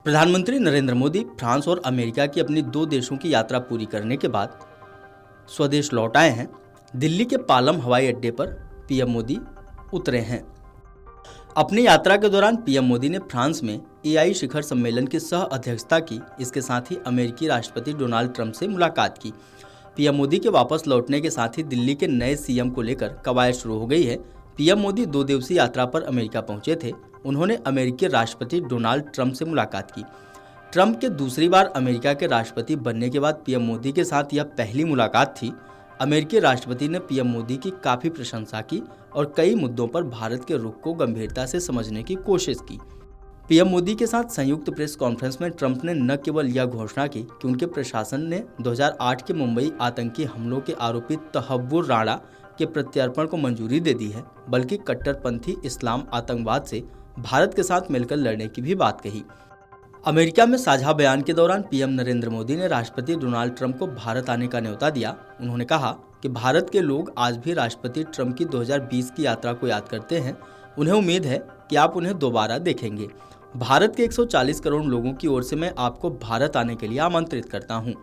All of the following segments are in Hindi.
प्रधानमंत्री नरेंद्र मोदी फ्रांस और अमेरिका की अपनी 2 देशों की यात्रा पूरी करने के बाद स्वदेश लौट आए हैं। दिल्ली के पालम हवाई अड्डे पर पीएम मोदी उतरे हैं। अपनी यात्रा के दौरान पीएम मोदी ने फ्रांस में एआई शिखर सम्मेलन की सह अध्यक्षता की। इसके साथ ही अमेरिकी राष्ट्रपति डोनाल्ड ट्रंप से मुलाकात की। पीएम मोदी के वापस लौटने के साथ ही दिल्ली के नए सीएम को लेकर कवायद शुरू हो गई है। पीएम मोदी 2 दिवसीय यात्रा पर अमेरिका पहुंचे थे। उन्होंने अमेरिकी राष्ट्रपति डोनाल्ड ट्रंप से मुलाकात की। ट्रंप के दूसरी बार अमेरिका के राष्ट्रपति बनने के बाद पीएम मोदी के साथ यह पहली मुलाकात थी। अमेरिकी राष्ट्रपति ने पीएम मोदी की काफ़ी प्रशंसा की और कई मुद्दों पर भारत के रुख को गंभीरता से समझने की कोशिश की। पीएम मोदी के साथ संयुक्त प्रेस कॉन्फ्रेंस में ट्रंप ने न केवल यह घोषणा की कि उनके प्रशासन ने 2008 के मुंबई आतंकी हमलों के आरोपी तहव्वुर राणा के प्रत्यर्पण को मंजूरी दे दी है, बल्कि कट्टरपंथी इस्लाम आतंकवाद से भारत के साथ मिलकर लड़ने की भी बात कही। अमेरिका में साझा बयान के दौरान पीएम नरेंद्र मोदी ने राष्ट्रपति डोनाल्ड ट्रंप को भारत आने का न्योता दिया। उन्होंने कहा कि भारत के लोग आज भी राष्ट्रपति ट्रंप की 2020 की यात्रा को याद करते हैं। उन्हें उम्मीद है कि आप उन्हें दोबारा देखेंगे। भारत के 140 करोड़ लोगों की ओर से मैं आपको भारत आने के लिए आमंत्रित करता हूं।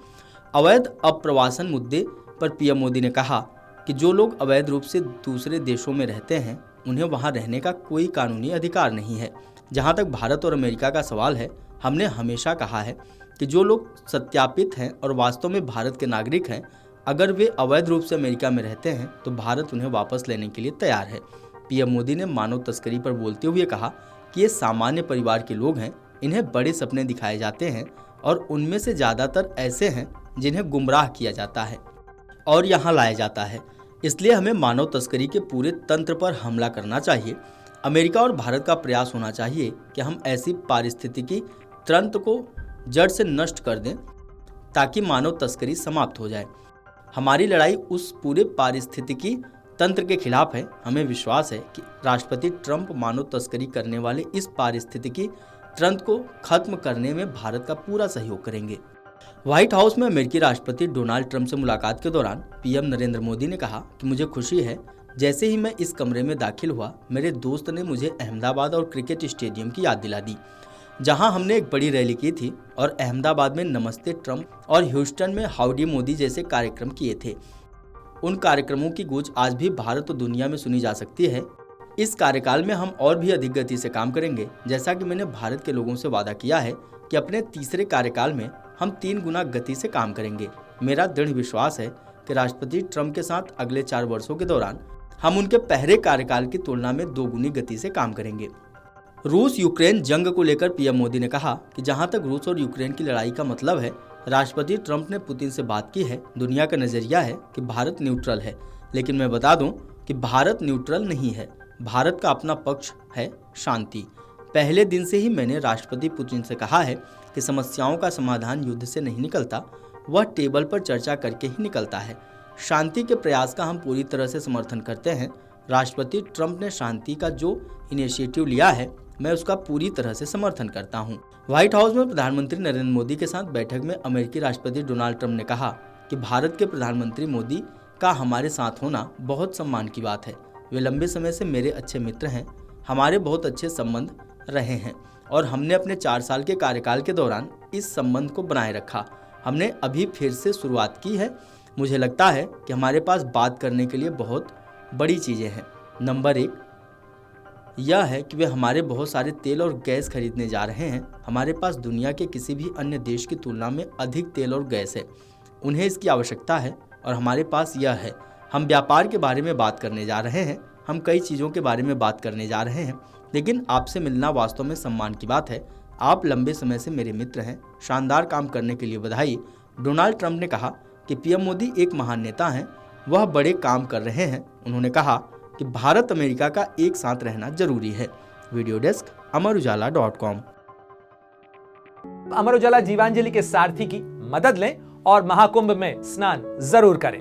अवैध अप्रवासन मुद्दे पर पीएम मोदी ने कहा कि जो लोग अवैध रूप से दूसरे देशों में रहते हैं उन्हें वहां रहने का कोई कानूनी अधिकार नहीं है। जहां तक भारत और अमेरिका का सवाल है, हमने हमेशा कहा है कि जो लोग सत्यापित हैं और वास्तव में भारत के नागरिक हैं, अगर वे अवैध रूप से अमेरिका में रहते हैं तो भारत उन्हें वापस लेने के लिए तैयार है। पीएम मोदी ने मानव तस्करी पर बोलते हुए कहा कि ये सामान्य परिवार के लोग हैं, इन्हें बड़े सपने दिखाए जाते हैं और उनमें से ज़्यादातर ऐसे हैं जिन्हें गुमराह किया जाता है और यहाँ लाया जाता है। इसलिए हमें मानव तस्करी के पूरे तंत्र पर हमला करना चाहिए। अमेरिका और भारत का प्रयास होना चाहिए कि हम ऐसी पारिस्थितिकी तंत्र को जड़ से नष्ट कर दें ताकि मानव तस्करी समाप्त हो जाए। हमारी लड़ाई उस पूरे पारिस्थितिकी तंत्र के खिलाफ है। हमें विश्वास है कि राष्ट्रपति ट्रंप मानव तस्करी करने वाले इस पारिस्थितिकी तंत्र को खत्म करने में भारत का पूरा सहयोग करेंगे। व्हाइट हाउस में अमेरिकी राष्ट्रपति डोनाल्ड ट्रंप से मुलाकात के दौरान पीएम नरेंद्र मोदी ने कहा कि मुझे खुशी है, जैसे ही मैं इस कमरे में दाखिल हुआ मेरे दोस्त ने मुझे अहमदाबाद और क्रिकेट स्टेडियम की याद दिला दी, जहां हमने एक बड़ी रैली की थी और अहमदाबाद में नमस्ते ट्रंप और ह्यूस्टन में हाउडी मोदी जैसे कार्यक्रम किए थे। उन कार्यक्रमों की गूंज आज भी भारत और दुनिया में सुनी जा सकती है। इस कार्यकाल में हम और भी अधिक गति से काम करेंगे। जैसा कि मैंने भारत के लोगों से वादा किया है कि अपने तीसरे कार्यकाल में हम 3 गुना गति से काम करेंगे। मेरा दृढ़ विश्वास है कि राष्ट्रपति ट्रंप के साथ अगले 4 वर्षों के दौरान हम उनके पहले कार्यकाल की तुलना में 2 गुनी गति से काम करेंगे। रूस यूक्रेन जंग को लेकर पीएम मोदी ने कहा कि जहां तक रूस और यूक्रेन की लड़ाई का मतलब है, राष्ट्रपति ट्रंप ने पुतिन से बात की है। दुनिया का नजरिया है कि भारत न्यूट्रल है, लेकिन मैं बता दूं कि भारत न्यूट्रल नहीं है। भारत का अपना पक्ष है शांति। पहले दिन से ही मैंने राष्ट्रपति पुतिन से कहा है कि समस्याओं का समाधान युद्ध से नहीं निकलता, वह टेबल पर चर्चा करके ही निकलता है। शांति के प्रयास का हम पूरी तरह से समर्थन करते हैं। राष्ट्रपति ट्रंप ने शांति का जो इनिशिएटिव लिया है, मैं उसका पूरी तरह से समर्थन करता हूं। व्हाइट हाउस में प्रधानमंत्री नरेंद्र मोदी के साथ बैठक में अमेरिकी राष्ट्रपति डोनाल्ड ट्रंप ने कहा कि भारत के प्रधानमंत्री मोदी का हमारे साथ होना बहुत सम्मान की बात है। वे लंबे समय से मेरे अच्छे मित्र हैं। हमारे बहुत अच्छे संबंध रहे हैं और हमने अपने 4 साल के कार्यकाल के दौरान इस संबंध को बनाए रखा। हमने अभी फिर से शुरुआत की है। मुझे लगता है कि हमारे पास बात करने के लिए बहुत बड़ी चीज़ें हैं। नंबर 1 यह है कि वे हमारे बहुत सारे तेल और गैस खरीदने जा रहे हैं। हमारे पास दुनिया के किसी भी अन्य देश की तुलना में अधिक तेल और गैस है। उन्हें इसकी आवश्यकता है और हमारे पास यह है। हम व्यापार के बारे में बात करने जा रहे हैं। हम कई चीज़ों के बारे में बात करने जा रहे हैं, लेकिन आपसे मिलना वास्तव में सम्मान की बात है। आप लंबे समय से मेरे मित्र हैं। शानदार काम करने के लिए बधाई। डोनाल्ड ट्रंप ने कहा कि पीएम मोदी एक महान नेता हैं, वह बड़े काम कर रहे हैं। उन्होंने कहा कि भारत अमेरिका का एक साथ रहना जरूरी है। Video desk अमरउजाला.com। अमर उजाला जीवांजलि के सारथी की मदद लें और महाकुंभ में स्नान जरूर करें।